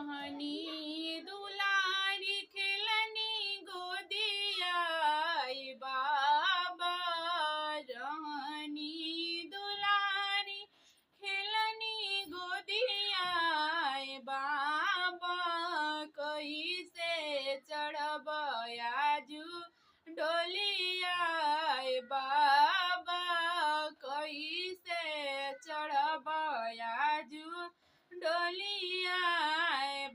रहनी दुलारी खेलनी गोदिया बाबा रहनी दुलारी खेलनी गोदिया बाबा कैसे चढ़ब आजू डोलिया बाबा कैसे चढ़ब आजू डोलिया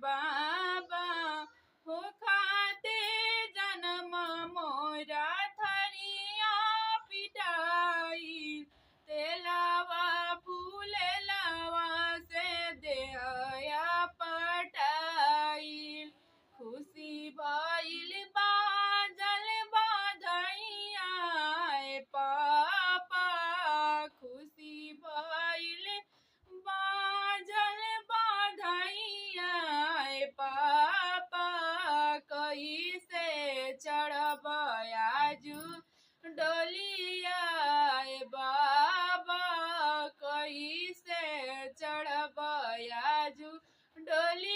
बाबा हो खाते जन्म मोरा थरिया पिटाई तेलावा फूलेलावा से देहया पटाई खुशी भइल बाजल बधैया पापा खुशी भइल बाजल बधैया पापा कैसे चढ़ब आजू डोलिया बाबा कैसे चढ़ब आजू डोलिया।